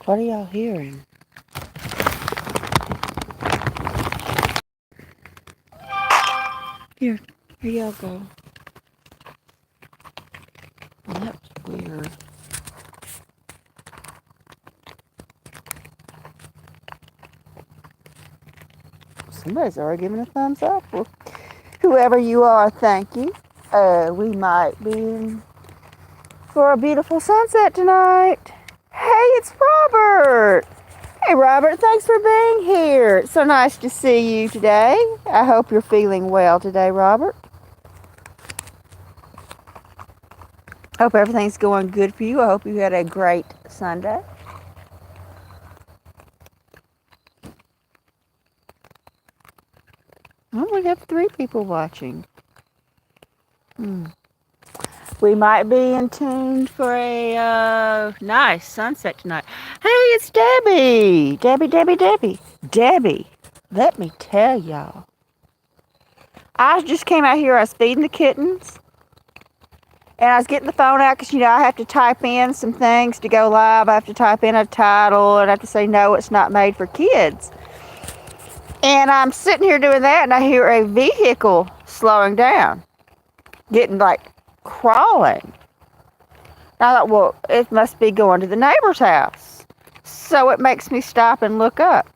What are y'all hearing? Here y'all go. Well, that was weird. Somebody's already giving a thumbs up. Well, whoever you are, thank you. We might be in for a beautiful sunset tonight. Hey, it's Robert. Hey, Robert, thanks for being here. It's so nice to see you today. I hope you're feeling well today, Robert. Hope everything's going good for you. I hope you had a great Sunday. Oh, we have 3 people watching. We might be in tune for a nice sunset tonight. Hey, it's Debbie. Debbie, let me tell y'all. I just came out here. I was feeding the kittens. And I was getting the phone out because, I have to type in some things to go live. I have to type in a title and I have to say, no, it's not made for kids. And I'm sitting here doing that and I hear a vehicle slowing down, getting like crawling. I thought, well, it must be going to the neighbor's house. So it makes me stop and look up.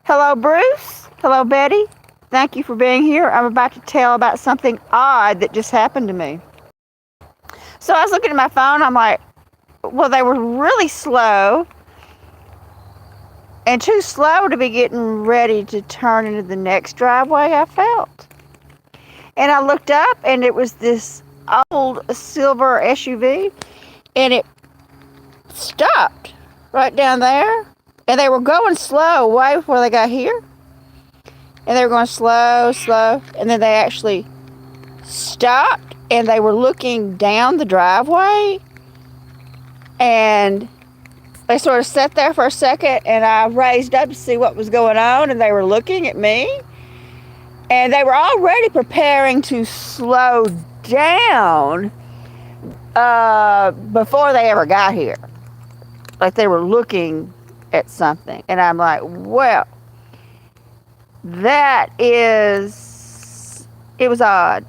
Hello, Bruce. Hello, Betty. Thank you for being here. I'm about to tell about something odd that just happened to me. So I was looking at my phone. I'm like, well, they were really slow and too slow to be getting ready to turn into the next driveway, I felt. And I looked up and it was this old silver SUV and it stopped right down there. And they were going slow way before they got here. And they were going slow. And then they actually stopped. And they were looking down the driveway and they sort of sat there for a second and I raised up to see what was going on and they were looking at me and they were already preparing to slow down before they ever got here. Like they were looking at something and I'm like, well, it was odd.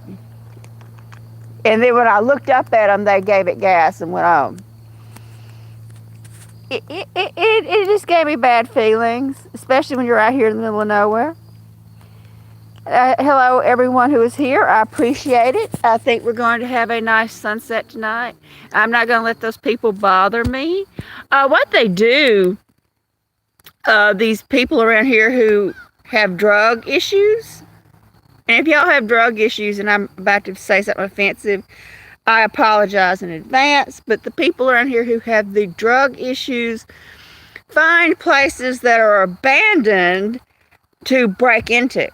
And then when I looked up at them, they gave it gas and went on. It just gave me bad feelings, especially when you're out here in the middle of nowhere. Hello, everyone who is here. I appreciate it. I think we're going to have a nice sunset tonight. I'm not going to let those people bother me. What they do, these people around here who have drug issues, and if y'all have drug issues and I'm about to say something offensive, I apologize in advance. But the people around here who have the drug issues find places that are abandoned to break into.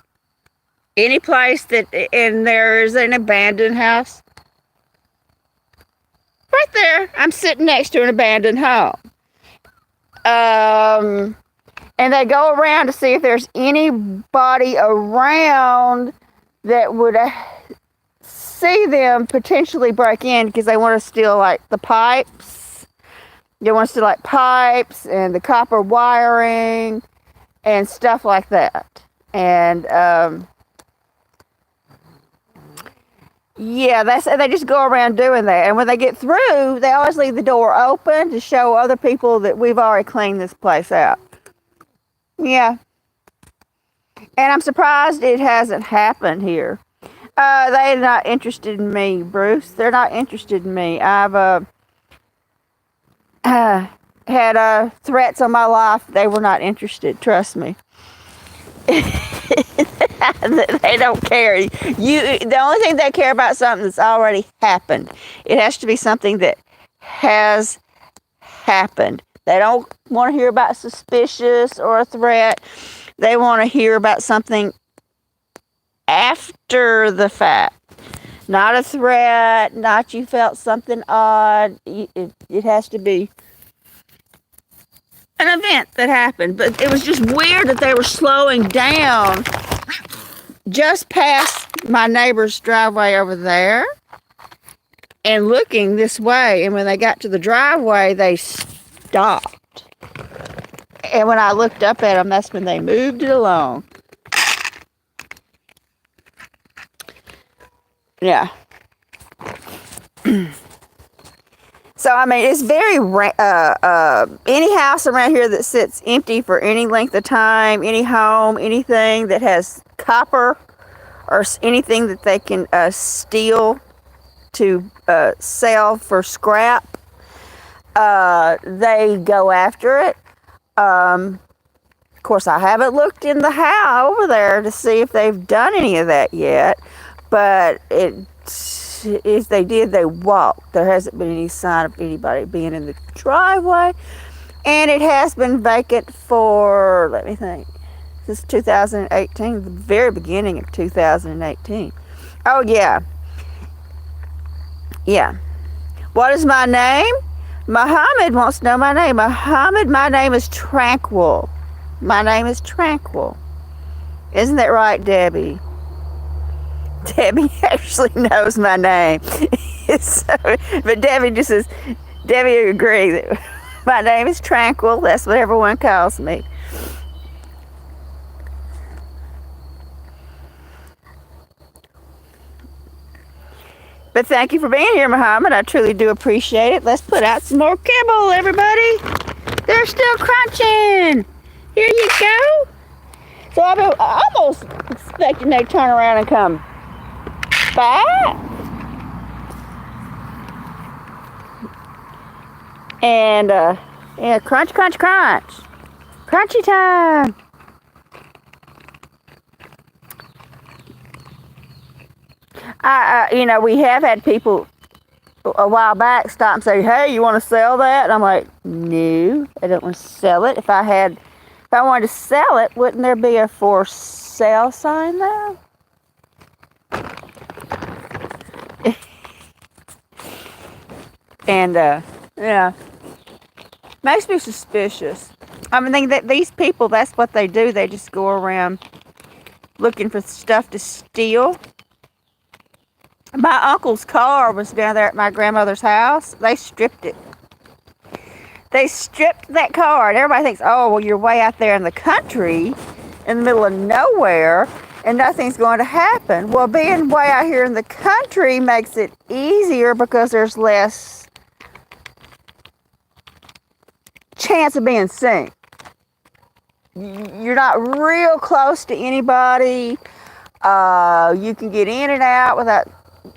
Any place and there's an abandoned house. Right there, I'm sitting next to an abandoned home. And they go around to see if there's anybody around that would see them potentially break in because they want to steal like the pipes. They want to steal like pipes and the copper wiring and stuff like that. And yeah, they just go around doing that. And when they get through, they always leave the door open to show other people that we've already cleaned this place out. Yeah. And I'm surprised it hasn't happened here. They're not interested in me, Bruce. They're not interested in me. I've had threats on my life. They were not interested. Trust me. They don't care. The only thing they care about is something that's already happened. It has to be something that has happened. They don't want to hear about suspicious or a threat. They want to hear about something after the fact. Not a threat, not you felt something odd. It has to be an event that happened. But it was just weird that they were slowing down just past my neighbor's driveway over there and looking this way. And when they got to the driveway, they stopped. And when I looked up at them, that's when they moved it along. Yeah. So, I mean, it's very, any house around here that sits empty for any length of time, any home, anything that has copper or anything that they can steal to sell for scrap, they go after it. Of course, I haven't looked in the house over there to see if they've done any of that yet, but if they did, they walked. There hasn't been any sign of anybody being in the driveway, and it has been vacant for, let me think, since 2018, the very beginning of 2018. Oh, yeah. Yeah. What is my name? Muhammad wants to know my name. Muhammad, my name is Tranquil. My name is Tranquil. Isn't that right, Debbie? Debbie actually knows my name. But Debbie just says, Debbie agrees that my name is Tranquil. That's what everyone calls me. But thank you for being here, Muhammad. I truly do appreciate it. Let's put out some more kibble, everybody. They're still crunching. Here you go. So I'm almost expecting they turn around and come back. And, yeah, crunch, crunch, crunch. Crunchy time. We have had people a while back stop and say, hey, you want to sell that? And I'm like, no, I don't want to sell it. If I wanted to sell it, wouldn't there be a for sale sign there? And, yeah, makes me suspicious. I mean, that these people, that's what they do. They just go around looking for stuff to steal. My uncle's car was down there at my grandmother's house. They stripped it. They stripped that car, and everybody thinks, oh, well, you're way out there in the country, in the middle of nowhere, and nothing's going to happen. Well, being way out here in the country makes it easier because there's less chance of being seen. You're not real close to anybody. You can get in and out without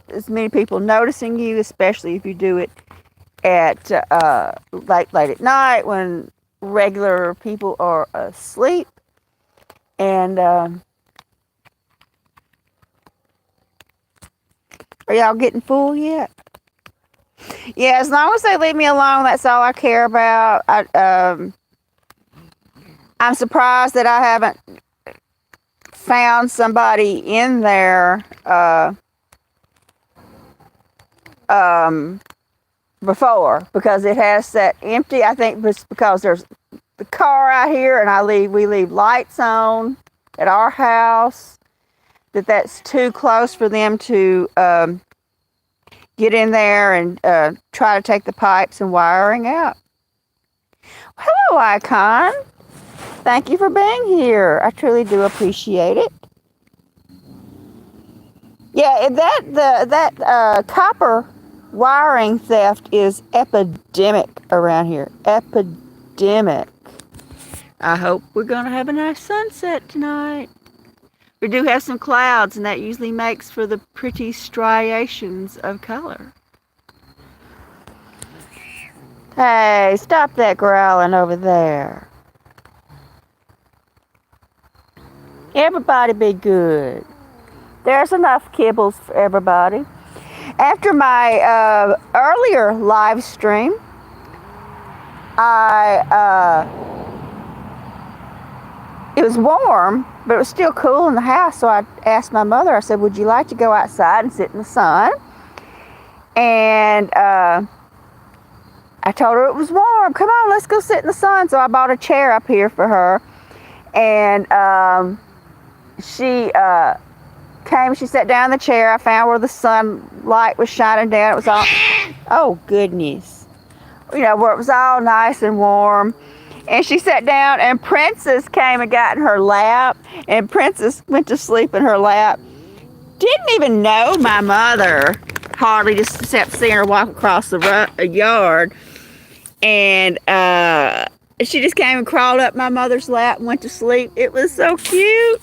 as many people noticing you, especially if you do it at late at night when regular people are asleep. And are y'all getting full yet? Yeah, as long as they leave me alone, that's all I care about. I'm surprised that I haven't found somebody in there before, because it has sat empty. I think it's because there's the car out here, and we leave lights on at our house, that's too close for them to get in there and try to take the pipes and wiring out. Hello, Icon. Thank you for being here. I truly do appreciate it. Yeah, that copper wiring theft is epidemic around here. Epidemic. I hope we're going to have a nice sunset tonight. We do have some clouds, and that usually makes for the pretty striations of color. Hey, stop that growling over there. Everybody be good. There's enough kibbles for everybody. After my earlier live stream, it was warm, but it was still cool in the house, so I asked my mother, I said, would you like to go outside and sit in the sun? And I told her it was warm. Come on, let's go sit in the sun. So I bought a chair up here for her. And she came, she sat down in the chair. I found where the sunlight was shining down. It was all, oh goodness. Where it was all nice and warm. And she sat down, and Princess came and got in her lap, and Princess went to sleep in her lap. Didn't even know my mother, hardly, just except seeing her walk across the yard. And she just came and crawled up my mother's lap and went to sleep. It was so cute.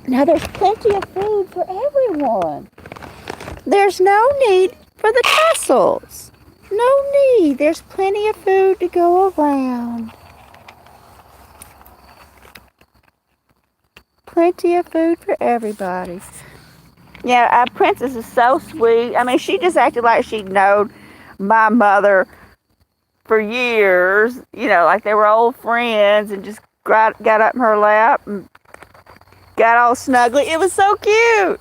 Now there's plenty of food for everyone. There's no need for the tussles. No need. There's plenty of food to go around. Plenty of food for everybody. Yeah, Princess is so sweet. I mean, she just acted like she'd known my mother for years. You know, like they were old friends, and just got up in her lap and got all snuggly. It was so cute.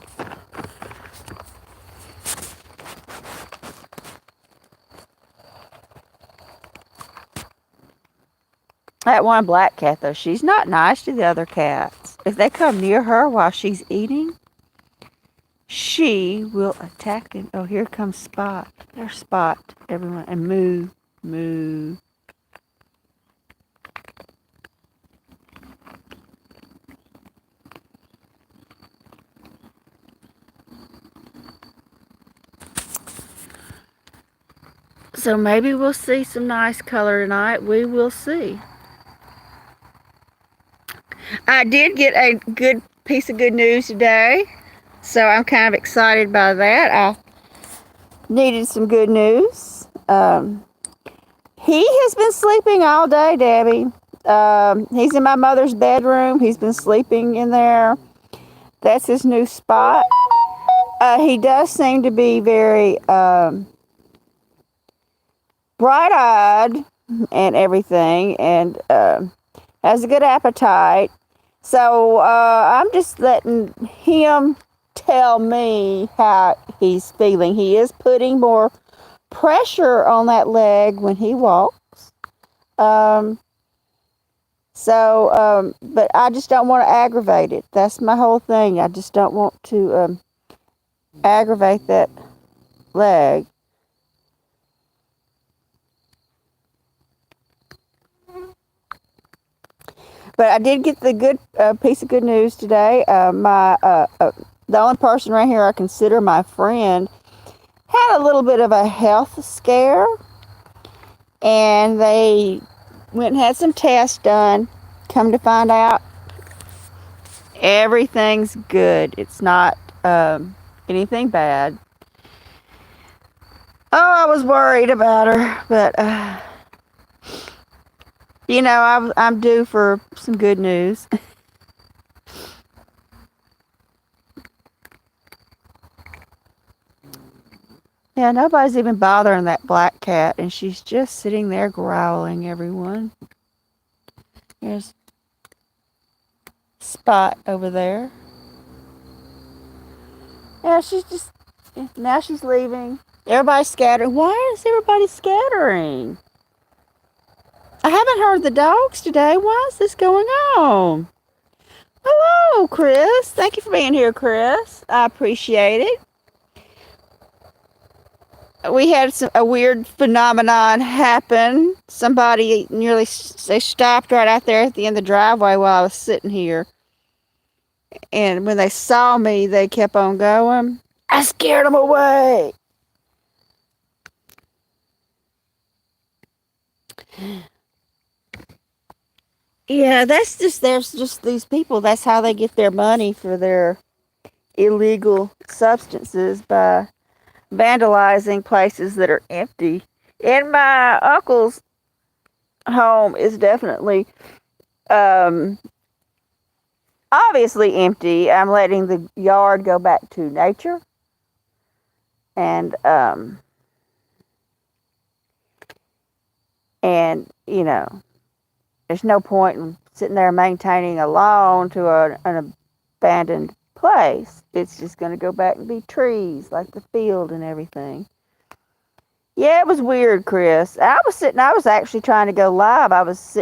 That one black cat, though, she's not nice to the other cats. If they come near her while she's eating, she will attack them. Oh, here comes Spot. There's Spot, everyone. And Moo, Moo. So maybe we'll see some nice color tonight. We will see. I did get a good piece of good news today, so I'm kind of excited by that. I needed some good news. He has been sleeping all day, Debbie. He's in my mother's bedroom. He's been sleeping in there. That's his new spot. He does seem to be very bright-eyed and everything, and has a good appetite. So I'm just letting him tell me how he's feeling. He is putting more pressure on that leg when he walks. But I just don't want to aggravate it. That's my whole thing. I just don't want to aggravate that leg. But I did get the good piece of good news today. The only person right here I consider my friend had a little bit of a health scare, and they went and had some tests done. Come to find out, everything's good. It's not anything bad. Oh, I was worried about her, but you know, I'm due for some good news. Yeah, nobody's even bothering that black cat, and she's just sitting there growling, everyone. There's Spot over there. Yeah, now she's leaving. Everybody's scattering. Why is everybody scattering? I haven't heard the dogs today. Why is this going on? Hello, Chris. Thank you for being here, Chris. I appreciate it. We had a weird phenomenon happen. Somebody they stopped right out there at the end of the driveway while I was sitting here. And when they saw me, they kept on going. I scared them away. Yeah, there's just these people. That's how they get their money for their illegal substances, by vandalizing places that are empty. And my uncle's home is definitely obviously empty. I'm letting the yard go back to nature. And you know, there's no point in sitting there maintaining a lawn to an abandoned place. It's just going to go back and be trees, like the field and everything. Yeah, it was weird, Chris. I was actually trying to go live. I was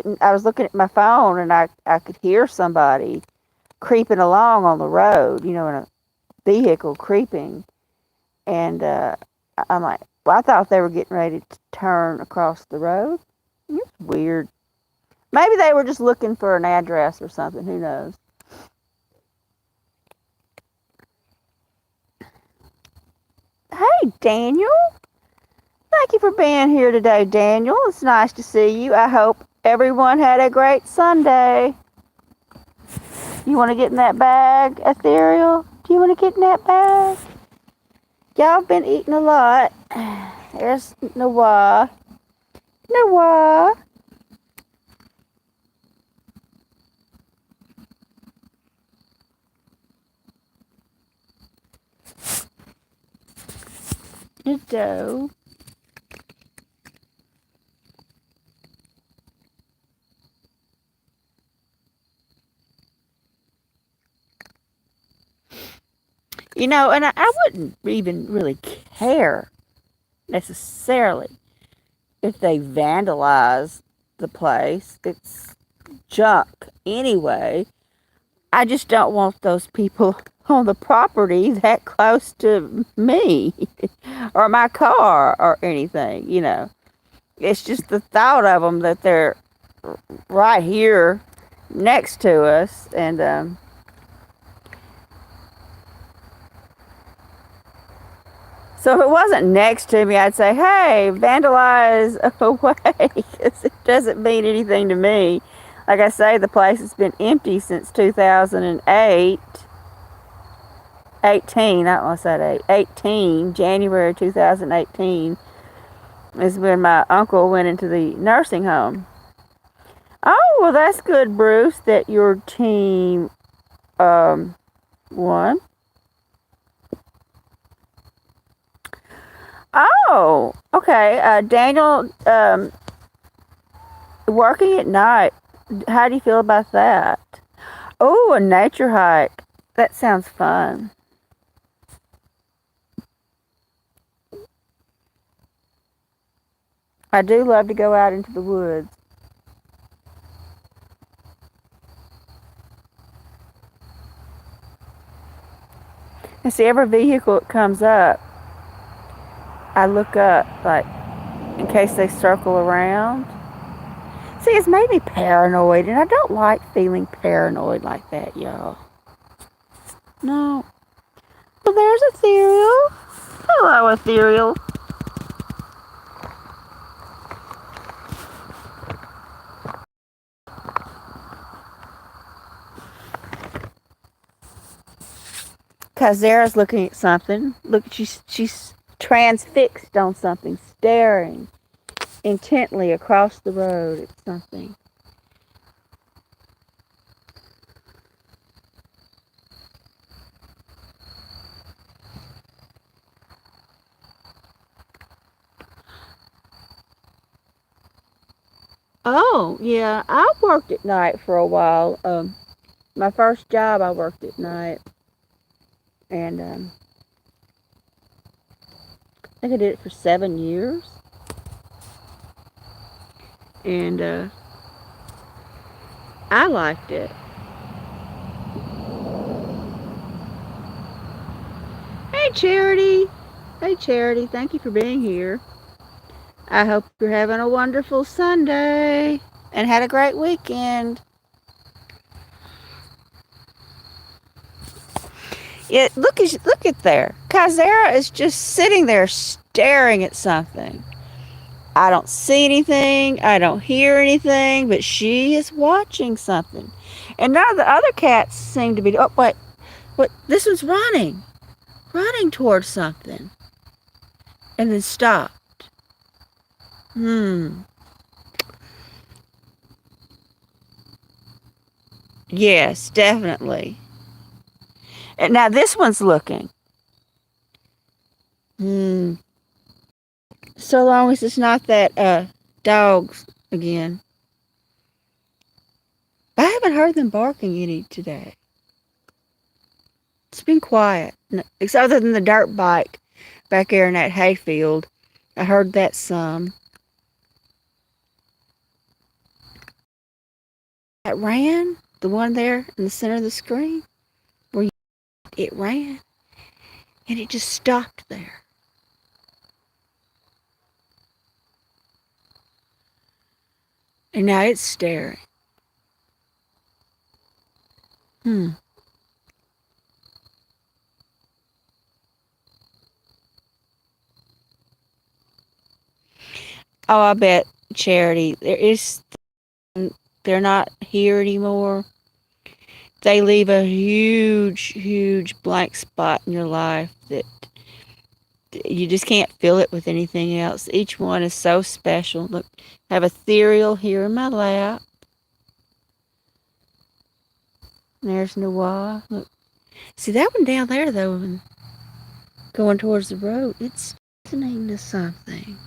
looking at my phone, and I could hear somebody creeping along on the road, you know, in a vehicle creeping. And I'm like, I thought they were getting ready to turn across the road. It's weird. Maybe they were just looking for an address or something. Who knows? Hey, Daniel. Thank you for being here today, Daniel. It's nice to see you. I hope everyone had a great Sunday. You want to get in that bag, Ethereal? Do you want to get in that bag? Y'all been eating a lot. There's Noah. Noah. Doe. You know, and I wouldn't even really care necessarily if they vandalize the place. It's junk anyway. I just don't want those people on the property that close to me or my car or anything, you know. It's just the thought of them that they're right here next to us. And so if it wasn't next to me, I'd say, hey, vandalize away, because it doesn't mean anything to me. Like I say, the place has been empty since 2008. 18, I don't want to say 18, January 2018 is when my uncle went into the nursing home. Oh, well, that's good, Bruce, that your team won. Oh, okay. Daniel, working at night, how do you feel about that? Oh, a nature hike. That sounds fun. I do love to go out into the woods. And see, every vehicle that comes up, I look up, like, in case they circle around. See, it's made me paranoid, and I don't like feeling paranoid like that, y'all. No. Well, there's Ethereal. Hello, Ethereal. Kazera's looking at something. Look, she's transfixed on something, staring intently across the road at something. Oh, yeah, I worked at night for a while. My first job, I worked at night. And I think I did it for 7 years. And I liked it. Hey, Charity. Hey, Charity. Thank you for being here. I hope you're having a wonderful Sunday and had a great weekend. Yeah, look at there. Kazera is just sitting there staring at something. I don't see anything. I don't hear anything, but she is watching something. And none of the other cats seem to be. Oh, wait. What? This one's running towards something. And then stopped. Yes, definitely. And now this one's looking. So long as it's not that dogs again. I haven't heard them barking any today. It's been quiet. Other than the dirt bike back there in that hayfield. I heard that some. That ran, the one there in the center of the screen, where it ran, and it just stopped there. And now it's staring. Hmm. Oh, I bet Charity. They're not here anymore. They leave a huge, huge blank spot in your life that you just can't fill it with anything else. Each one is so special. Look, I have ethereal here in my lap. There's Noah. Look, see that one down there though, going towards the road. It's listening to something.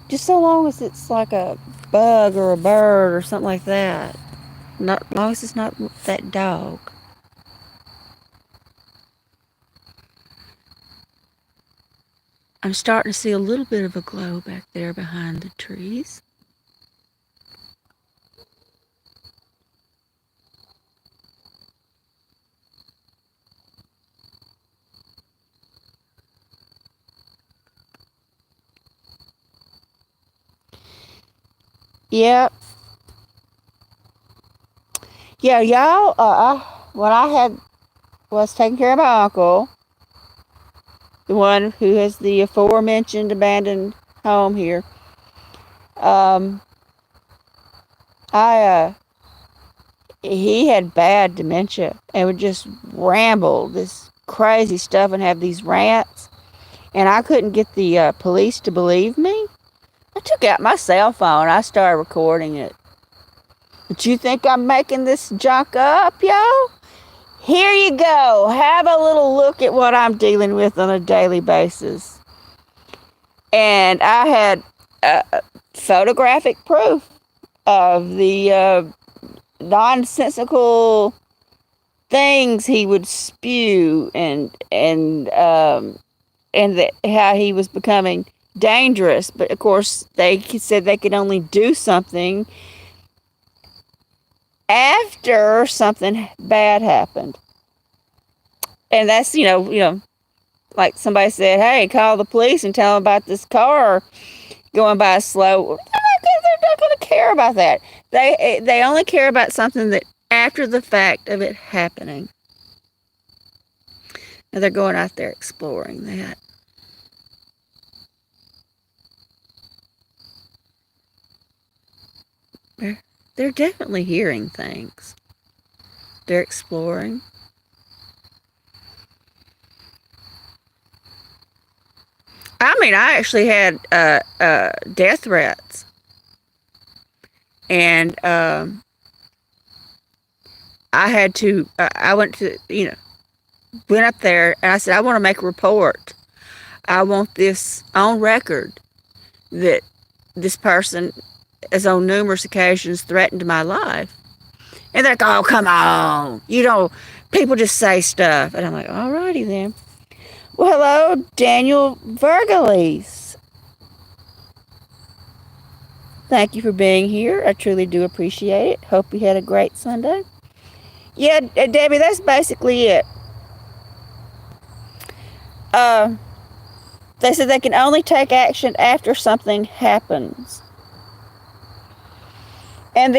Just so long as it's like a bug or a bird or something like that. Not as long as it's not that dog. I'm starting to see a little bit of a glow back there behind the trees. Yep. Yeah, y'all, when I was taking care of my uncle, the one who has the aforementioned abandoned home here, um, I, he had bad dementia and would just ramble this crazy stuff and have these rants. And I couldn't get the police to believe me. I took out my cell phone. I started recording it. But you think I'm making this junk up, yo? Here you go. Have a little look at what I'm dealing with on a daily basis. And I had photographic proof of the nonsensical things he would spew and how he was becoming dangerous. But of course, they said they could only do something after something bad happened. And that's, like somebody said, hey, call the police and tell them about this car going by slow. They're not going to care about that. They only care about something that after the fact of it happening. And they're going out there exploring that. They're definitely hearing things. They're exploring. I mean, I actually had death threats, and I had to. I went to went up there, and I said, I want to make a report. I want this on record that this person has on numerous occasions threatened my life. And they're like, oh, come on. People just say stuff. And I'm like, all righty then. Well, hello, Daniel Vergales. Thank you for being here. I truly do appreciate it. Hope you had a great Sunday. Yeah, Debbie, that's basically it. Uh, they said they can only take action after something happens. And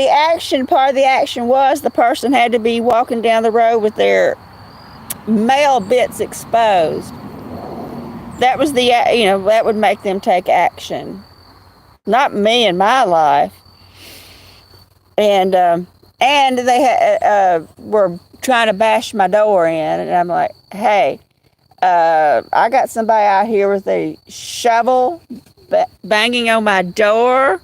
part of the action was the person had to be walking down the road with their male bits exposed. That was that would make them take action. Not me in my life. And they were trying to bash my door in, and I'm like, hey, I got somebody out here with a shovel banging on my door,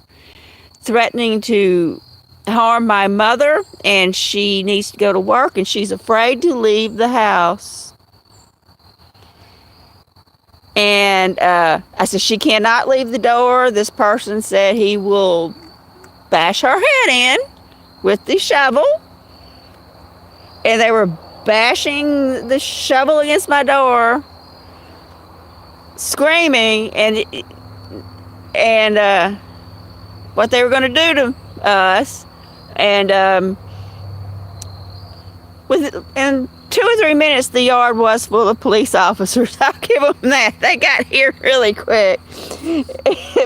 threatening to harm my mother, and she needs to go to work, and she's afraid to leave the house. And I said, she cannot leave the door. This person said he will bash her head in with the shovel. And they were bashing the shovel against my door, screaming, and what they were going to do to us. And and 2 or 3 minutes, the yard was full of police officers. I'll give them that. They got here really quick.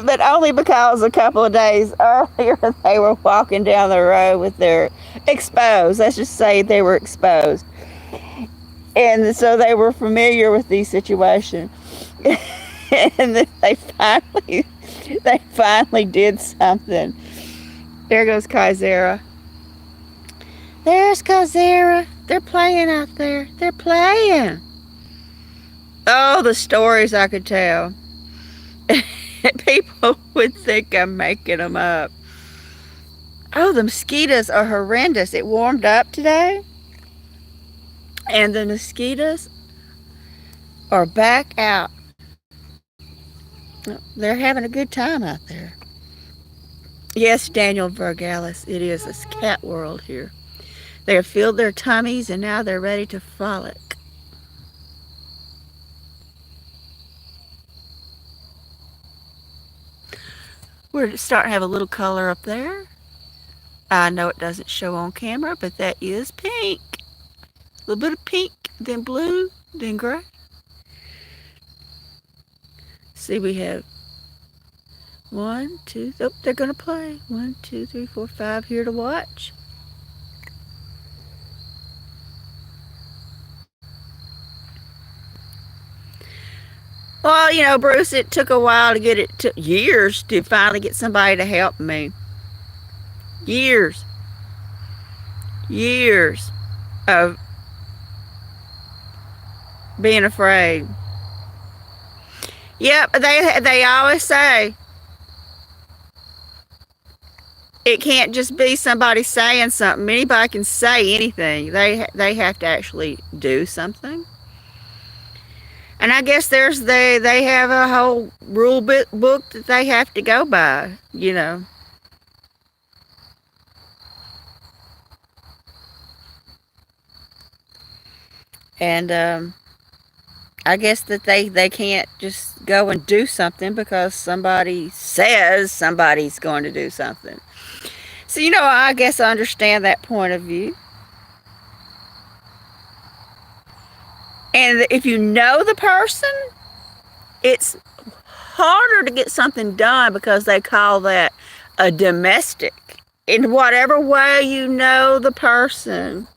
But only because a couple of days earlier, they were walking down the road with their exposed. Let's just say they were exposed. And so they were familiar with these situations. And then they finally did something. There goes Kaizera. There's Kaizera. They're playing out there. They're playing. Oh, the stories I could tell. People would think I'm making them up. Oh, the mosquitoes are horrendous. It warmed up today. And the mosquitoes are back out. They're having a good time out there. Yes, Daniel Vergalis, it is a cat world here. They have filled their tummies and now they're ready to frolic. We're starting to have a little color up there. I know it doesn't show on camera, but that is pink. A little bit of pink, then blue, then gray. See, we have 1, 2, oh, they're going to play. 1, 2, 3, 4, 5 here to watch. Well, you know, Bruce, it took a while to get it, took years to finally get somebody to help me. Years of being afraid. Yep, they always say it can't just be somebody saying something. Anybody can say anything. They have to actually do something. And I guess they have a whole rule book that they have to go by, you know. And I guess that they can't just go and do something because somebody says somebody's going to do something. So, you know, I guess I understand that point of view. And if you know the person, it's harder to get something done because they call that a domestic. In whatever way you know the person.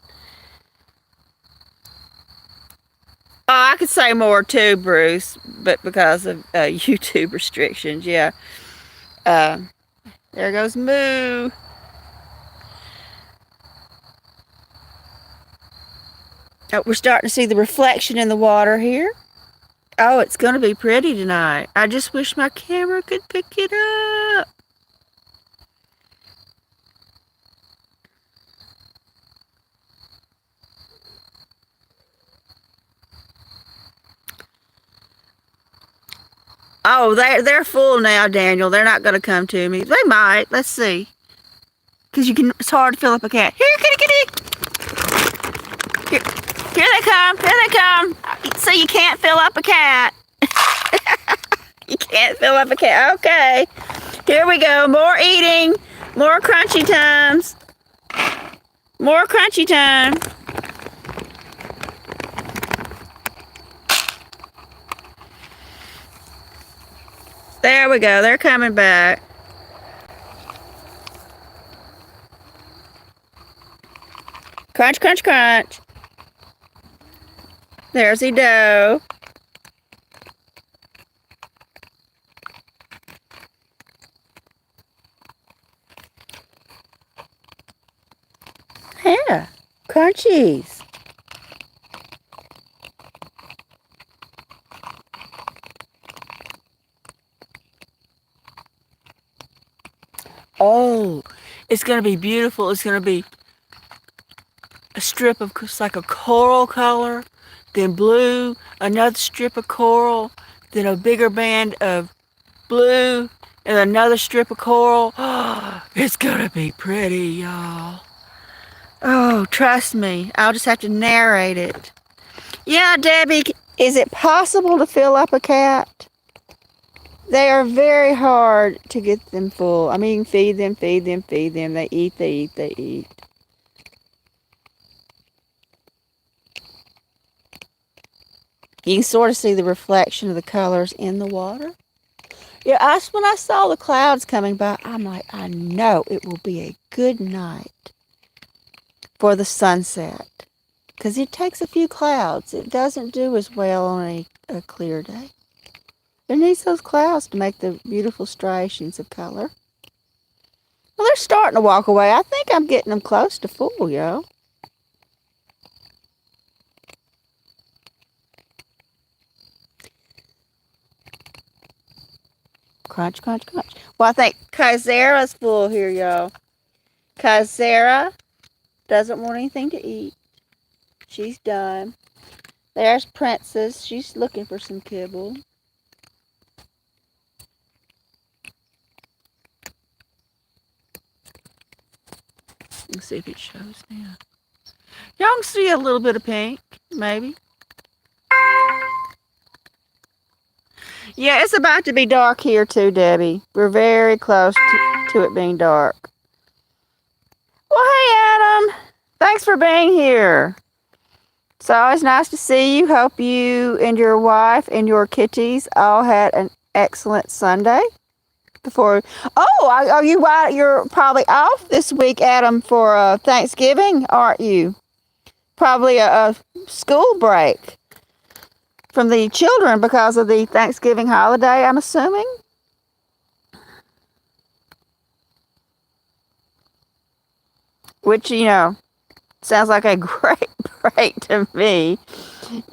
Oh, I could say more too, Bruce, but because of YouTube restrictions, yeah. There goes Moo. Oh, we're starting to see the reflection in the water here. Oh, it's going to be pretty tonight. I just wish my camera could pick it up. Oh, they're full now, Daniel. They're not going to come to me. They might. Let's see. Because it's hard to fill up a cat. Here, kitty, kitty. Here they come. Here they come. So you can't fill up a cat. You can't fill up a cat. Okay. Here we go. More eating. More crunchy times. More crunchy time. There we go. They're coming back. Crunch, crunch, crunch. There's the dough. Yeah, crunchies. Oh, it's going to be beautiful. It's going to be a strip of, it's like a coral color, then blue, another strip of coral, then a bigger band of blue, and another strip of coral. Oh, it's going to be pretty, y'all. Oh, trust me. I'll just have to narrate it. Yeah, Debbie, is it possible to fill up a cat? They are very hard to get them full. I mean, feed them, feed them, feed them. They eat, they eat, they eat. You can sort of see the reflection of the colors in the water. Yeah, when I saw the clouds coming by, I'm like, I know it will be a good night for the sunset. Because it takes a few clouds. It doesn't do as well on a clear day. It needs those clouds to make the beautiful striations of color. Well, they're starting to walk away. I think I'm getting them close to full, yo. Crunch, crunch, crunch. Well, I think Kaizera's full here, y'all. Kaizera doesn't want anything to eat. She's done. There's Princess. She's looking for some kibble. Let's see if it shows now. Y'all can see a little bit of pink, maybe. Yeah, it's about to be dark here too, Debbie. We're very close to it being dark. Well, hey, Adam. Thanks for being here. It's always nice to see you. Hope you and your wife and your kitties all had an excellent Sunday. You're probably off this week, Adam, for Thanksgiving, aren't you? Probably a school break from the children because of the Thanksgiving holiday, I'm assuming. Which, sounds like a great break to me.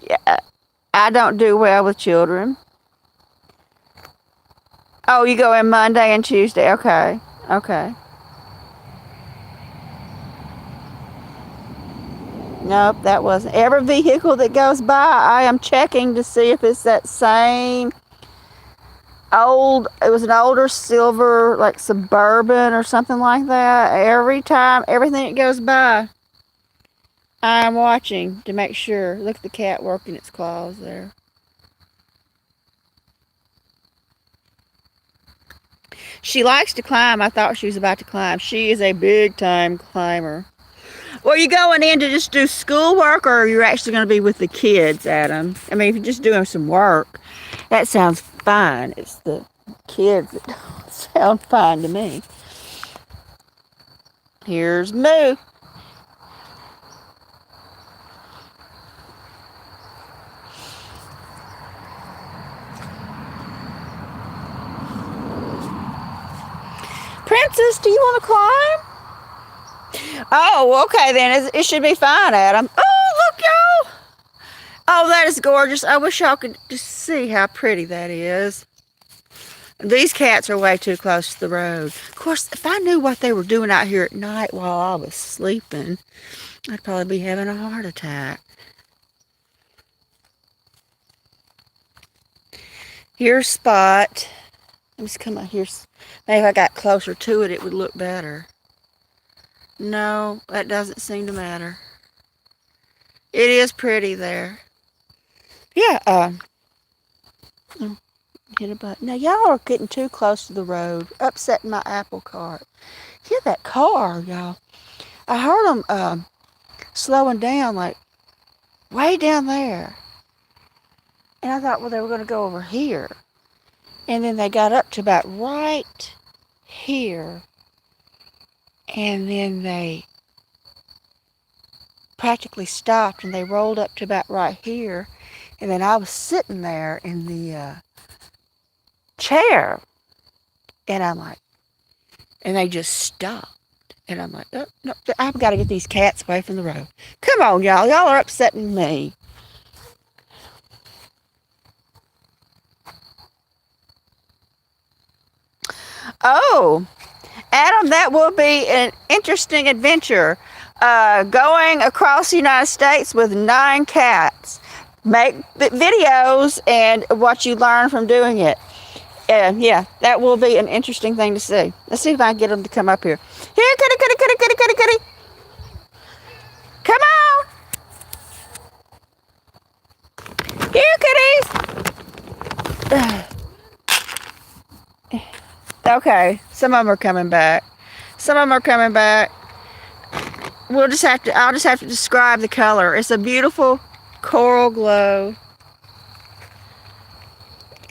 Yeah, I don't do well with children. Oh, you go in Monday and Tuesday. Okay. Nope, that wasn't. Every vehicle that goes by, I am checking to see if it's that same it was an older silver, like Suburban or something like that. Every time, everything that goes by, I'm watching to make sure. Look at the cat working its claws there. She likes to climb. I thought she was about to climb. She is a big time climber. Well, you going in to just do schoolwork, or you're actually going to be with the kids, Adam? I mean, if you're just doing some work, that sounds fine. It's the kids that don't sound fine to me. Here's Moo. Princess, do you want to climb? Oh, okay then. It should be fine, Adam. Oh, look, y'all. Oh, that is gorgeous. I wish y'all could just see how pretty that is. These cats are way too close to the road. Of course, if I knew what they were doing out here at night while I was sleeping, I'd probably be having a heart attack. Here's Spot. Let me just come out here. Maybe if I got closer to it, it would look better. No, that doesn't seem to matter. It is pretty there. Yeah, hit a button. Now, y'all are getting too close to the road, upsetting my apple cart. Hear that car, y'all. I heard them slowing down, like, way down there. And I thought, well, they were going to go over here. And then they got up to about right here. And then they practically stopped, and they rolled up to about right here. And then I was sitting there in the chair, and I'm like, and they just stopped. And I'm like, oh, no, I've got to get these cats away from the road. Come on, y'all. Y'all are upsetting me. Oh, Adam, that will be an interesting adventure. Going across the United States with 9 cats. Make videos and what you learn from doing it. Yeah, that will be an interesting thing to see. Let's see if I can get them to come up here. Here, kitty, kitty, kitty, kitty, kitty, kitty. Come on. Here, kitties. Okay, some of them are coming back. I'll just have to describe the color. It's a beautiful coral glow.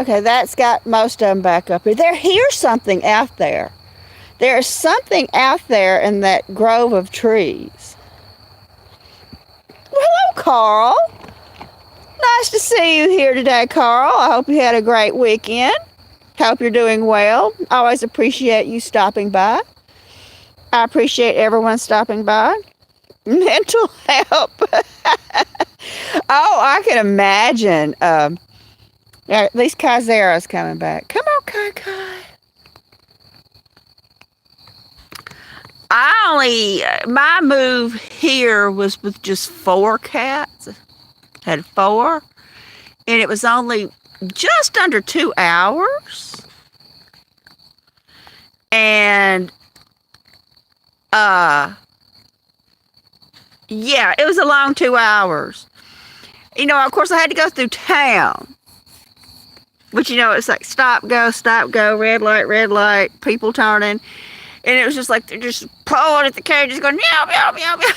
Okay, that's got most of them back up here. Here's something out there. There's something out there in that grove of trees. Well, hello, Carl. Nice to see you here today, Carl. I hope you had a great weekend. Hope you're doing well. Always appreciate you stopping by. I appreciate everyone stopping by. Mental help. Oh, I can imagine. At least Kaiser's coming back. Come on, Kai. My move here was with just 4 cats. Had 4. And it was only just under 2 hours. And, yeah, it was a long 2 hours. You know, of course, I had to go through town. But, you know, it's like stop, go, red light, people turning. And it was just like they're just pulling at the cage, just going, meow, meow, meow, meow.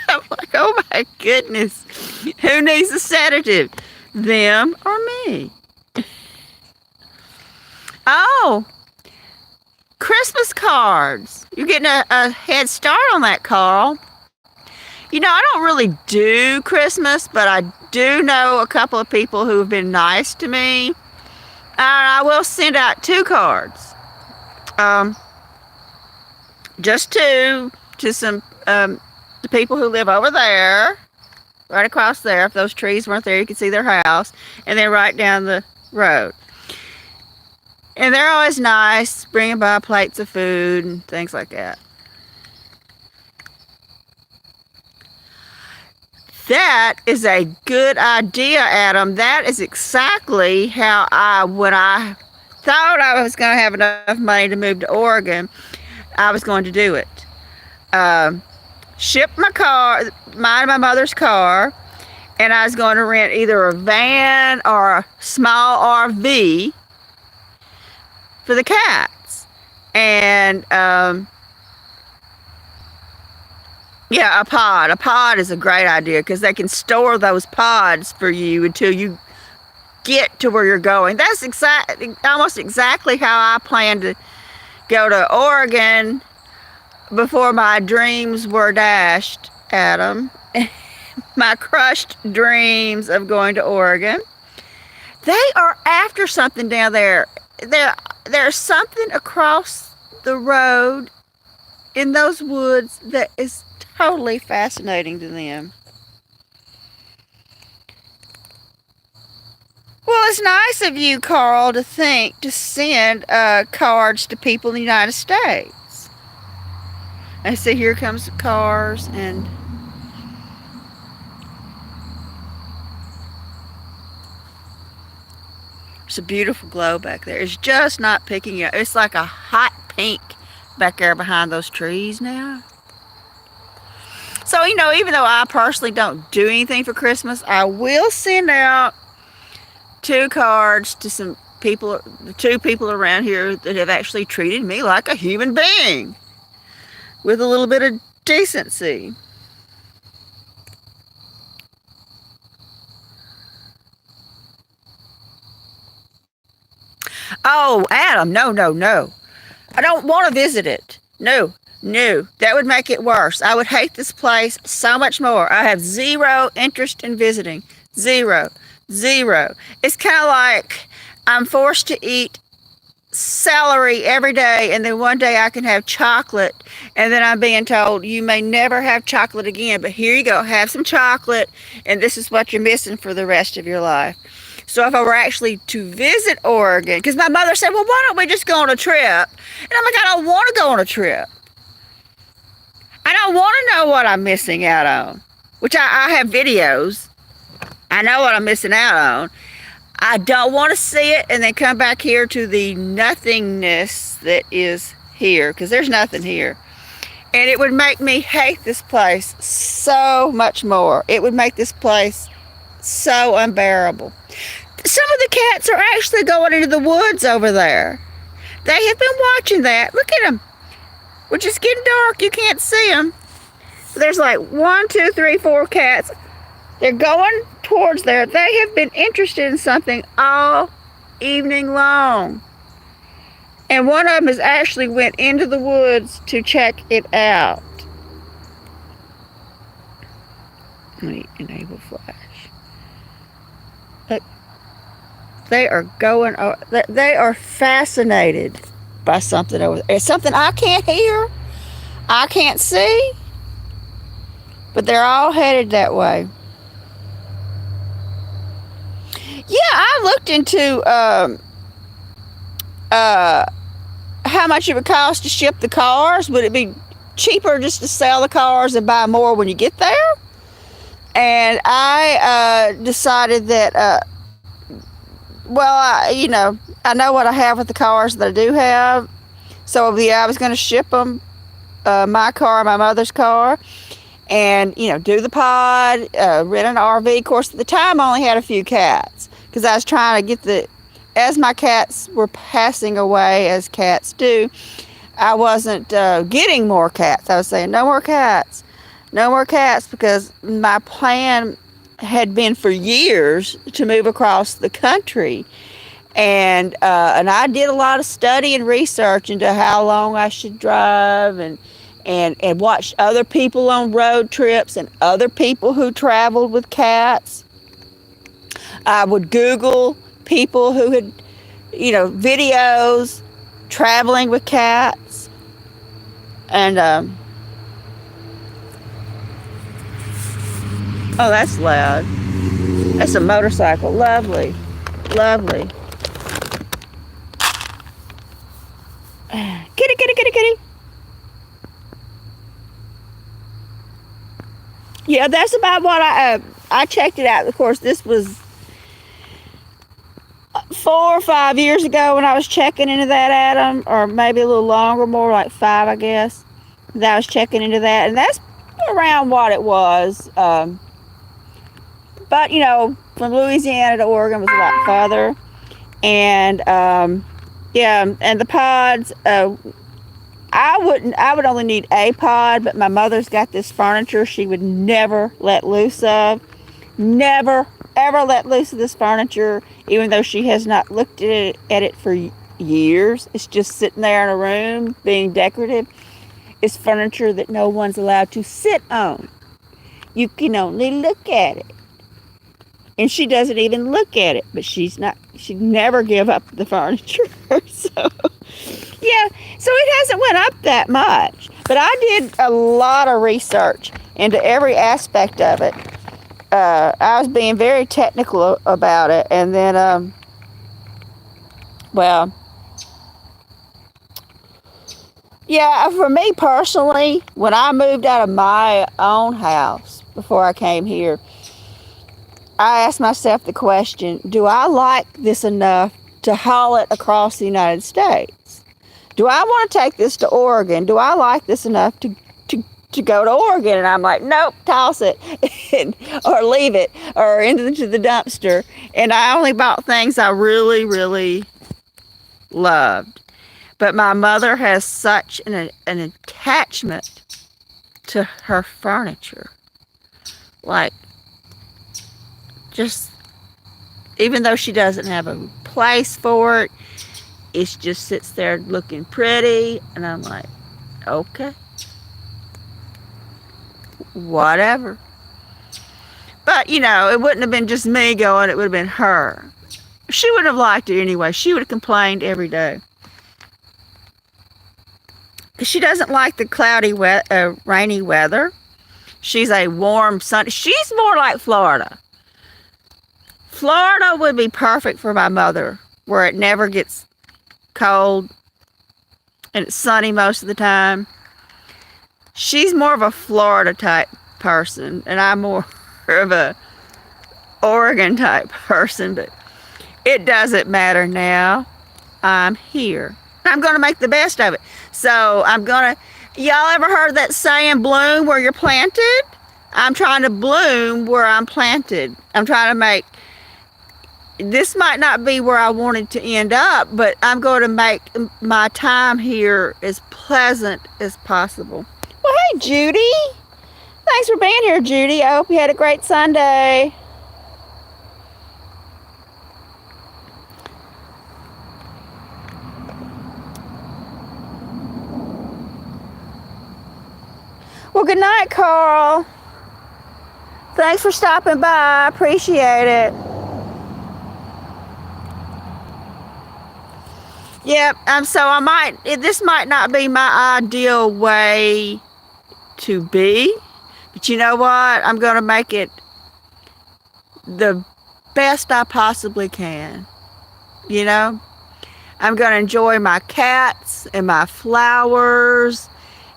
I'm like, oh my goodness. Who needs a sedative? Them or me? Oh, Christmas cards. You're getting a head start on that, Carl. You know, I don't really do Christmas, but I do know a couple of people who have been nice to me. And I will send out 2 cards. Just 2 to some the people who live over there, right across there. If those trees weren't there, you could see their house, and then right down the road. And they're always nice, bringing by plates of food and things like that. That is a good idea, Adam. That is exactly how when I thought I was going to have enough money to move to Oregon, I was going to do it. Ship my car, mine and my mother's car, and I was going to rent either a van or a small RV for the cats. And, yeah, a pod. A pod is a great idea because they can store those pods for you until you get to where you're going. That's almost exactly how I planned to go to Oregon before my dreams were dashed, Adam. My crushed dreams of going to Oregon. They are after something down there. There's something across the road in those woods that is totally fascinating to them. Well, it's nice of you, Carl, to send cards to people in the United States. I see here comes the cars, and it's a beautiful glow back there. It's just not picking up. It's like a hot pink back there behind those trees now. So, you know, even though I personally don't do anything for Christmas, I will send out 2 cards to some people, 2 people around here that have actually treated me like a human being with a little bit of decency. Oh, Adam, no. I don't want to visit it. No, that would make it worse. I would hate this place so much more. I have 0 interest in visiting. 0. It's kind of like I'm forced to eat celery every day, and then one day I can have chocolate, and then I'm being told you may never have chocolate again, but here you go, have some chocolate, and this is what you're missing for the rest of your life. So if I were actually to visit Oregon, because my mother said, well, why don't we just go on a trip? And I'm like, I don't want to go on a trip. I don't want to know what I'm missing out on, which I have videos. I know what I'm missing out on. I don't want to see it and then come back here to the nothingness that is here, because there's nothing here. And it would make me hate this place so much more. It would make this place so unbearable. Some of the cats are actually going into the woods over there. They have been watching that. Look at them. Which is getting dark. You can't see them. There's like 1, 2, 3, 4 cats. They're going towards there. They have been interested in something all evening long. And one of them has actually went into the woods to check it out. Let me enable flash. Look, they are going. They are fascinated by something over there. It's something I can't hear, I can't see, but they're all headed that way. Yeah, I looked into how much it would cost to ship the cars. Would it be cheaper just to sell the cars and buy more when you get there? And I decided that, well, I know what I have with the cars that I do have. So yeah, I was going to ship them, my car, my mother's car, and, do the pod, rent an RV. Of course, at the time, I only had a few cats because I was trying to get as my cats were passing away, as cats do, I wasn't getting more cats. I was saying, no more cats. No more cats, because my plan had been for years to move across the country. And I did a lot of study and research into how long I should drive, and watched other people on road trips and other people who traveled with cats. I would Google people who had, videos traveling with cats. And, oh, that's loud. That's a motorcycle. Lovely. Lovely. Kitty, kitty, kitty, kitty. Yeah, that's about what I checked it out. Of course, this was 4 or 5 years ago when I was checking into that, Adam, or maybe a little longer, more like 5, I guess, that I was checking into that, and that's around what it was. But from Louisiana to Oregon was a lot farther, and yeah, and the pods. I would only need a pod, but my mother's got this furniture she would never let loose of. Never, ever let loose of this furniture, even though she has not looked at it for years. It's just sitting there in a room being decorative. It's furniture that no one's allowed to sit on. You can only look at it. And she doesn't even look at it, but she'd never give up the furniture. So yeah, so it hasn't went up that much. But I did a lot of research into every aspect of it. I was being very technical about it. And then, well, yeah, for me personally, when I moved out of my own house before I came here, I asked myself the question, do I like this enough to haul it across the United States? Do I want to take this to Oregon? Do I like this enough to go to Oregon? And I'm like, nope, toss it or leave it or into the dumpster. And I only bought things I really, really loved. But my mother has such an attachment to her furniture. Like, just, even though she doesn't have a place for it, it just sits there looking pretty. And I'm like, okay, whatever. But, it wouldn't have been just me going, it would have been her. She wouldn't have liked it anyway. She would have complained every day. She doesn't like the cloudy, rainy weather. She's a warm, sunny. She's more like Florida. Florida would be perfect for my mother, where it never gets cold and it's sunny most of the time. She's more of a Florida type person, and I'm more of a Oregon type person, but it doesn't matter now. I'm here. I'm going to make the best of it. So y'all ever heard that saying, bloom where you're planted? I'm trying to bloom where I'm planted. I'm trying to make, this might not be where I wanted to end up, but I'm going to make my time here as pleasant as possible. Well, hey, Judy. Thanks for being here, Judy. I hope you had a great Sunday. Well, good night, Carl. Thanks for stopping by. I appreciate it. Yep. So this might not be my ideal way to be, but you know what? I'm going to make it the best I possibly can. You know, I'm going to enjoy my cats and my flowers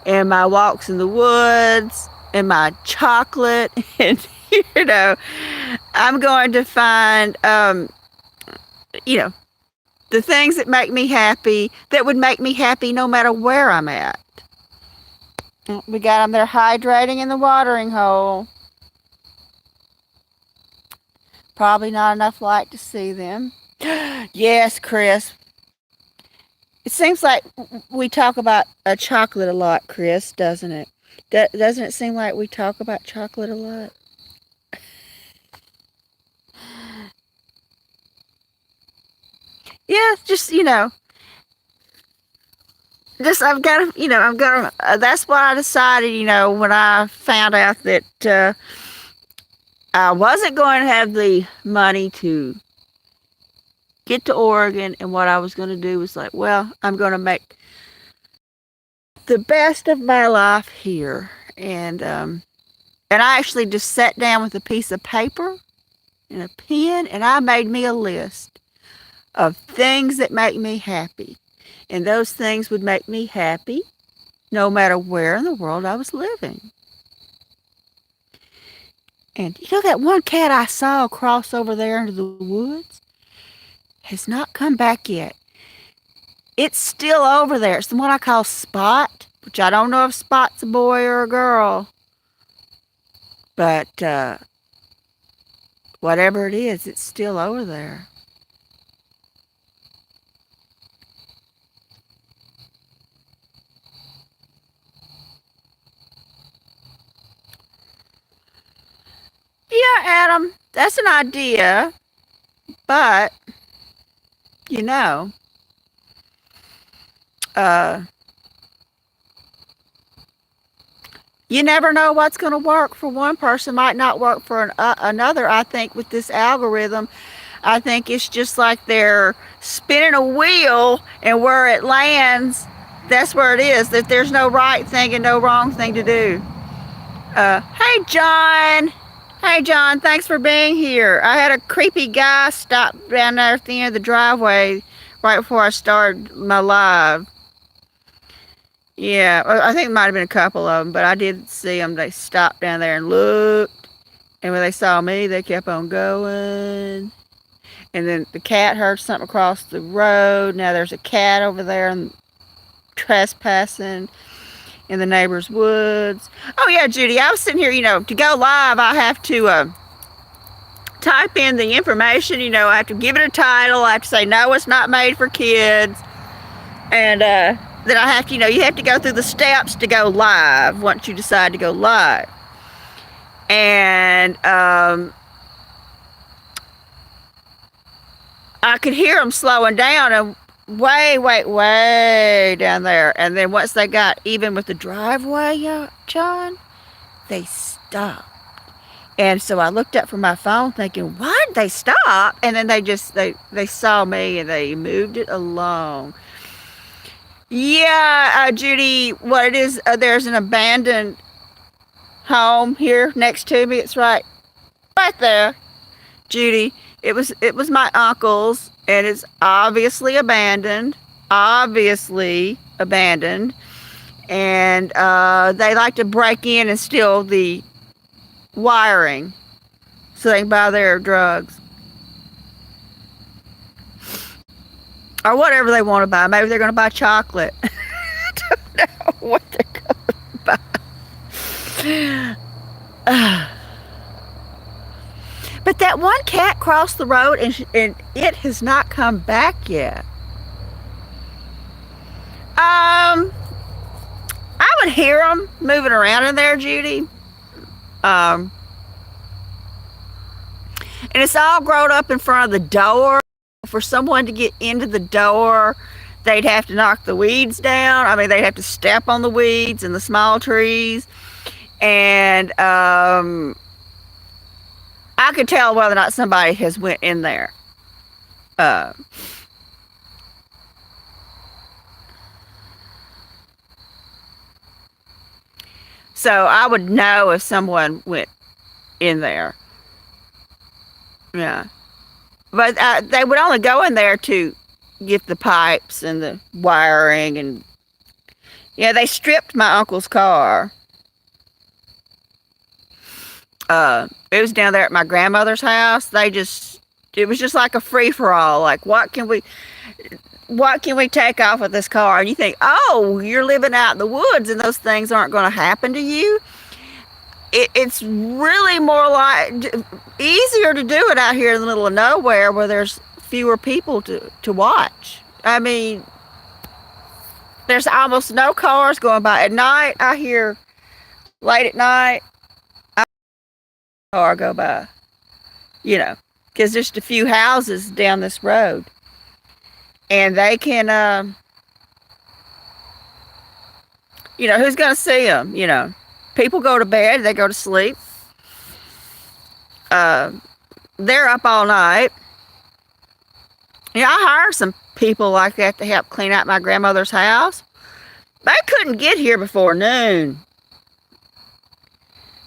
and my walks in the woods and my chocolate. And, you know, I'm going to find, you know, the things that make me happy, that would make me happy no matter where I'm at. We got them there hydrating in the watering hole. Probably not enough light to see them. Yes, Chris. It seems like we talk about chocolate a lot, Chris, doesn't it? Doesn't it seem like we talk about chocolate a lot? Yeah, just, you know, I've got to, you know, that's what I decided, you know, when I found out that I wasn't going to have the money to get to Oregon, and what I was going to do was like, well, I'm going to make the best of my life here. And I actually just sat down with a piece of paper and a pen, and I made me a list of things that make me happy. And those things would make me happy no matter where in the world I was living. And you know that one cat I saw cross over there into the woods has not come back yet. It's still over there. It's the one I call Spot, which I don't know if Spot's a boy or a girl. But whatever it is, it's still over there. Yeah, Adam, that's an idea. But, you know, you never know what's going to work for one person, might not work for another. I think with this algorithm, I think it's just like they're spinning a wheel, and where it lands, that's where it is. That there's no right thing and no wrong thing to do. Hey, John. Hey, John, thanks for being here. I had a creepy guy stop down there at the end of the driveway right before I started my live. Yeah, I think it might have been a couple of them, but I did see them. They stopped down there and looked, and when they saw me, they kept on going. And then the cat heard something across the road. Now there's a cat over there and trespassing in the neighbor's woods. Oh yeah, Judy, I was sitting here, you know, to go live, I have to type in the information, you know, I have to give it a title, I have to say, no, it's not made for kids. And then I have to, you know, you have to go through the steps to go live once you decide to go live. And I could hear them slowing down and way down there. And then once they got even with the driveway, John, they stopped. And so I looked up from my phone thinking, why did they stop? And then they saw me and they moved it along. Yeah, Judy, what it is, there's an abandoned home here next to me. It's right there, Judy. It was my uncle's, and it's obviously abandoned. And they like to break in and steal the wiring so they can buy their drugs. Or whatever they want to buy. Maybe they're going to buy chocolate. I don't know what they're going to buy. But that one cat crossed the road, and it has not come back yet. I would hear them moving around in there, Judy. And it's all grown up in front of the door. For someone to get into the door, they'd have to knock the weeds down. I mean, they'd have to step on the weeds and the small trees. and I could tell whether or not somebody has went in there. Uh, so I would know if someone went in there. Yeah, but they would only go in there to get the pipes and the wiring, and yeah, they stripped my uncle's car. It was down there at my grandmother's house. It was just like a free for all. Like, what can we take off of this car? And you think, oh, you're living out in the woods and those things aren't going to happen to you. It's really more like easier to do it out here in the middle of nowhere where there's fewer people to watch. I mean, there's almost no cars going by. At night, I hear, late at night, I hear a car go by, you know, because there's just a few houses down this road. And they can, who's going to see them? People go to bed, they go to sleep. Uh, they're up all night. I hired some people like that to help clean out my grandmother's house. They couldn't get here before noon.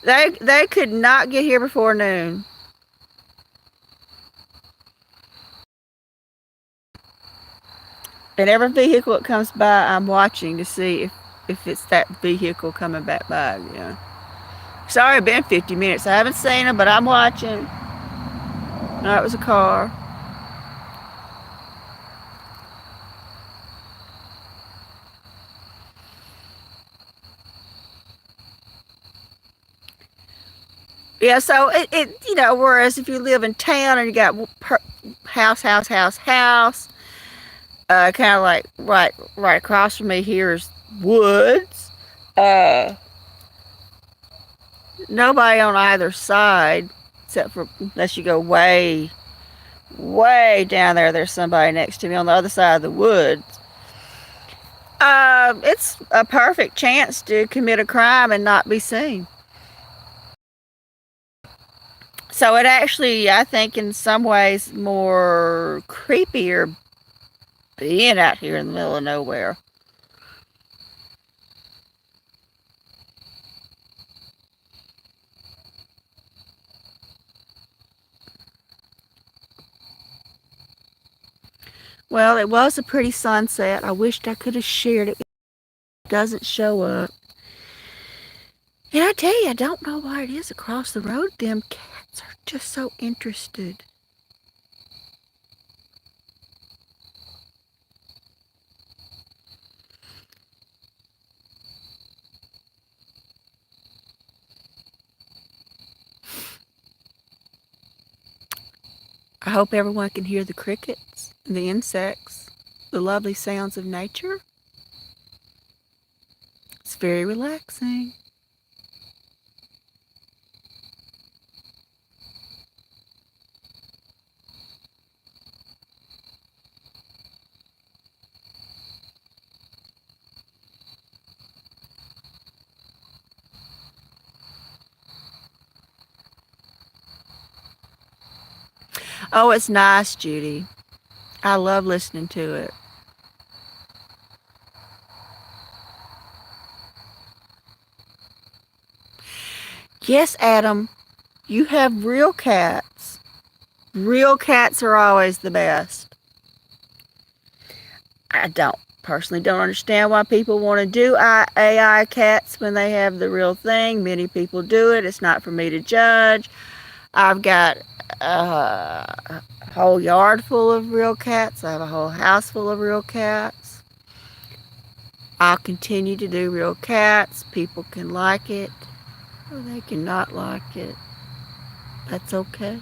They could not get here before noon. And every vehicle that comes by, I'm watching to see if it's that vehicle coming back by. It's already been 50 minutes. I haven't seen them, but I'm watching. No, it was a car. Yeah, so whereas if you live in town and you got house, kind of like right across from me here is woods. Uh, Nobody on either side, except for unless you go way, way down there. There's somebody next to me on the other side of the woods. It's a perfect chance to commit a crime and not be seen. So it actually, I think, in some ways, more creepier being out here in the middle of nowhere. Well, it was a pretty sunset. I wished I could have shared it. It doesn't show up. And I tell you, I don't know why it is across the road. Them cats are just so interested. I hope everyone can hear the crickets, the insects, the lovely sounds of nature. It's very relaxing. Oh, it's nice, Judy. I love listening to it. Yes, Adam, you have real cats. Real cats are always the best. I personally don't understand why people want to do AI cats when they have the real thing. Many people do it. It's not for me to judge. I've got a whole yard full of real cats. I have a whole house full of real cats. I'll continue to do real cats. People can like it or they cannot like it. That's okay.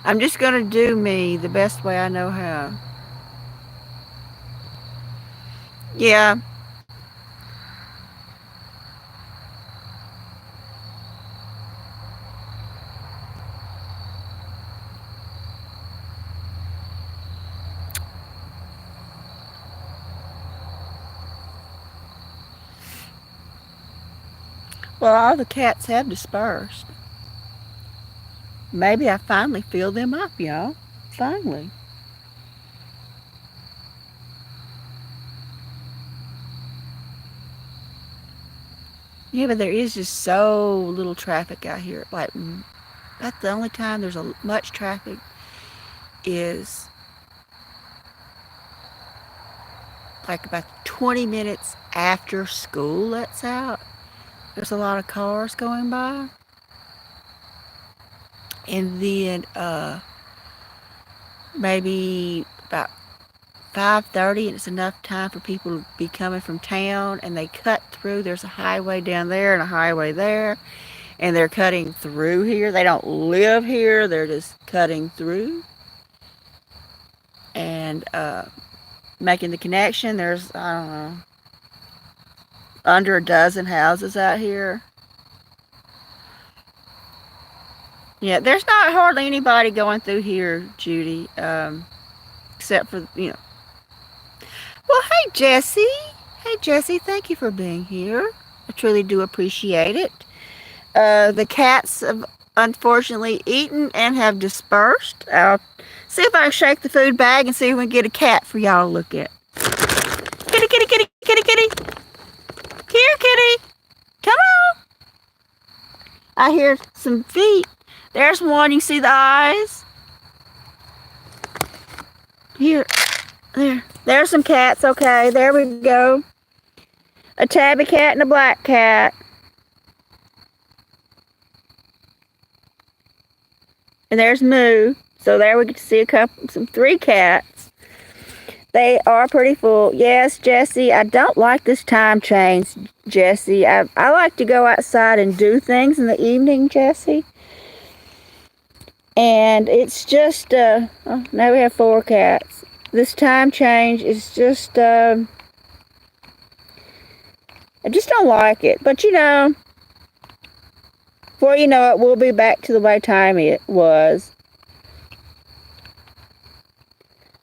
I'm just going to do me the best way I know how. Yeah. Well, all the cats have dispersed. Maybe I finally filled them up, y'all. Finally. Yeah, but there is just so little traffic out here. Like, that's the only time there's much traffic is like about 20 minutes after school lets out. There's a lot of cars going by. And then maybe about 5:30, and it's enough time for people to be coming from town, and they cut through. There's a highway down there and a highway there, and they're cutting through here. They don't live here. They're just cutting through and making the connection. There's, I don't know, under a dozen houses out here. Yeah, there's not hardly anybody going through here, Judy, except for, you know. Well, hey, Jessie. Hey, Jessie, thank you for being here. I truly do appreciate it. The cats have unfortunately eaten and have dispersed. I'll see if I can shake the food bag and see if we can get a cat for y'all to look at. Kitty, kitty, kitty, kitty, kitty. Here, kitty. Come on. I hear some feet. There's one. You see the eyes? Here. There. There's some cats. Okay, there we go. A tabby cat and a black cat. And there's Moo. So there we get to see three cats. They are pretty full. Yes, Jessie, I don't like this time change, Jessie. I like to go outside and do things in the evening, Jessie. And it's just, now we have four cats. This time change is just, I just don't like it. But, you know, before you know it, we'll be back to the way time it was.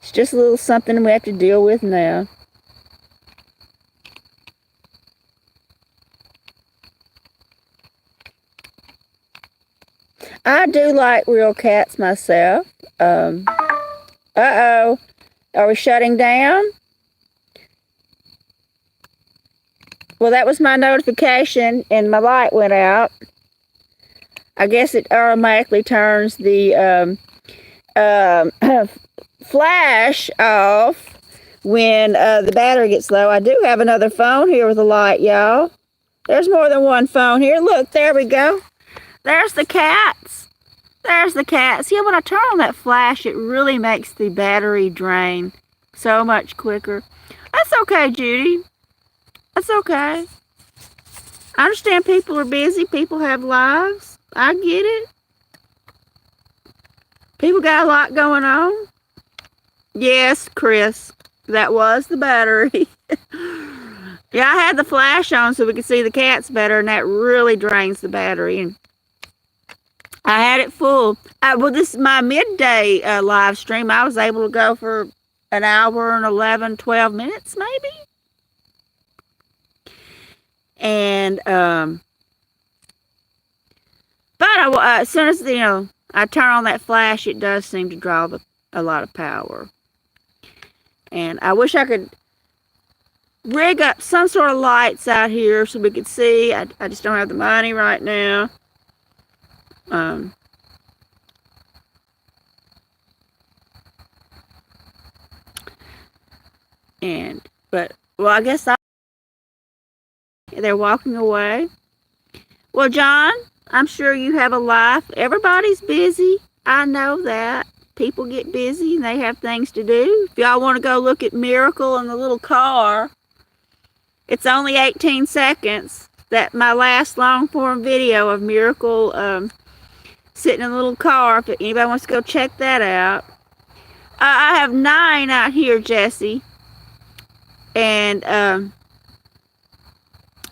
It's just a little something we have to deal with now. I do like real cats myself. Uh-oh. Are we shutting down? Well, that was my notification, and my light went out. I guess it automatically turns the flash off when the battery gets low. I do have another phone here with a light, y'all. There's more than one phone here. Look, there we go. There's the cats. There's the cats. Yeah, when I turn on that flash, it really makes the battery drain so much quicker. That's okay, Judy. That's okay. I understand people are busy. People have lives. I get it. People got a lot going on. Yes, Chris. That was the battery. Yeah, I had the flash on so we could see the cats better, and that really drains the battery. And I had it full. Well, this is my midday live stream. I was able to go for an hour and 11, 12 minutes, maybe. And, but as soon as, you know, I turn on that flash, it does seem to draw a lot of power. And I wish I could rig up some sort of lights out here so we could see. I just don't have the money right now. Well, I guess they're walking away. Well, John, I'm sure you have a life. Everybody's busy. I know that. People get busy and they have things to do. If y'all want to go look at Miracle in the little car, it's only 18 seconds. That my last long form video of Miracle sitting in a little car. If anybody wants to go check that out. I have 9 out here, Jessie. And I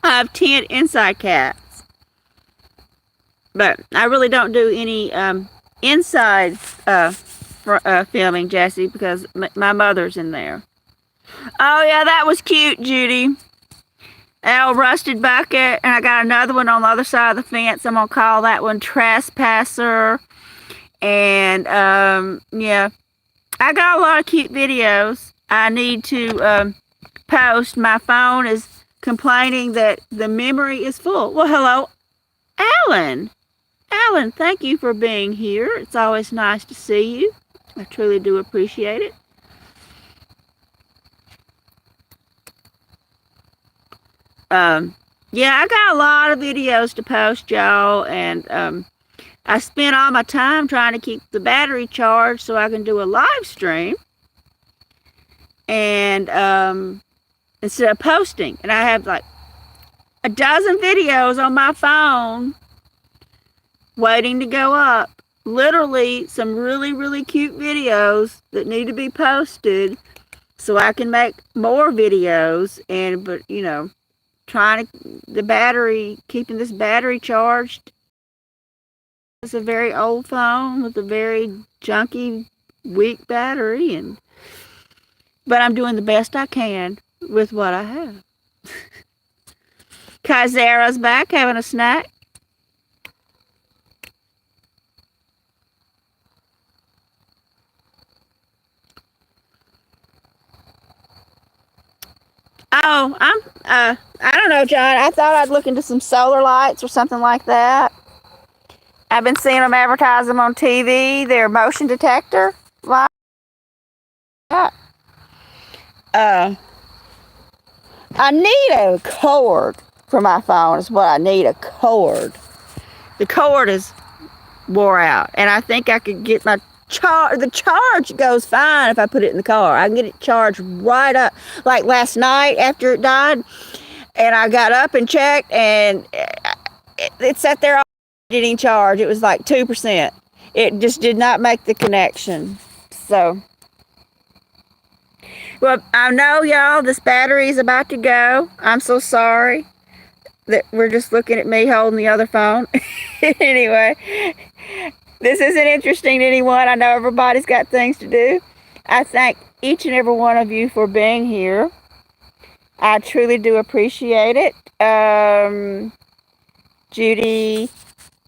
have 10 inside cats. But I really don't do any inside filming, Jessie, because my mother's in there. Oh, yeah, that was cute, Judy. An old rusted bucket, and I got another one on the other side of the fence. I'm gonna call that one Trespasser. And yeah, I got a lot of cute videos I need to post. My phone is complaining that the memory is full. Well, hello, Alan. Alan, thank you for being here. It's always nice to see you. I truly do appreciate it. Yeah, I got a lot of videos to post, y'all, and I spent all my time trying to keep the battery charged so I can do a live stream. And instead of posting, and I have like a dozen videos on my phone waiting to go up. Literally some really, really cute videos that need to be posted so I can make more videos. And but you know, trying to keeping this battery charged. It's a very old phone with a very junky, weak battery, but I'm doing the best I can with what I have. Kaizera's back having a snack. Oh, I don't know, John. I thought I'd look into some solar lights or something like that. I've been seeing them advertise them on TV. They're motion detector lights. I need a cord for my phone is what I need, a cord. The cord is wore out, and I think I could get my the charge goes fine if I put it in the car. I can get it charged right up. Like last night after it died, and I got up and checked, and it sat there all getting charged. It was like 2%. It just did not make the connection. So, well, I know, y'all, this battery is about to go. I'm so sorry that we're just looking at me holding the other phone. Anyway, this isn't interesting to anyone. I know everybody's got things to do. I thank each and every one of you for being here. I truly do appreciate it. Judy,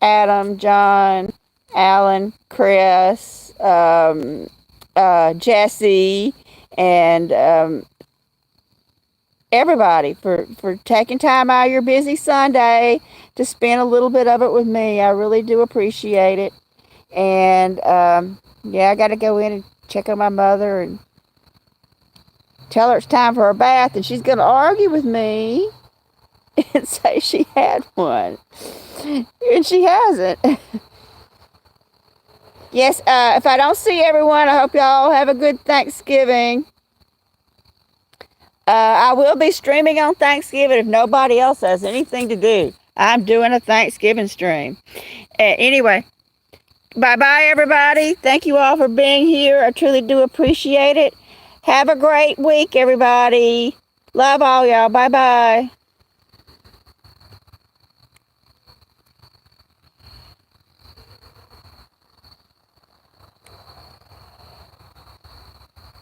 Adam, John, Alan, Chris, Jesse, and everybody for taking time out of your busy Sunday to spend a little bit of it with me. I really do appreciate it. And yeah, I got to go in and check on my mother and tell her it's time for her bath, and she's going to argue with me and say she had one. And she hasn't. Yes, if I don't see everyone, I hope y'all have a good Thanksgiving. I will be streaming on Thanksgiving if nobody else has anything to do. I'm doing a Thanksgiving stream. Anyway, bye-bye, everybody. Thank you all for being here. I truly do appreciate it. Have a great week, everybody. Love all y'all. Bye-bye.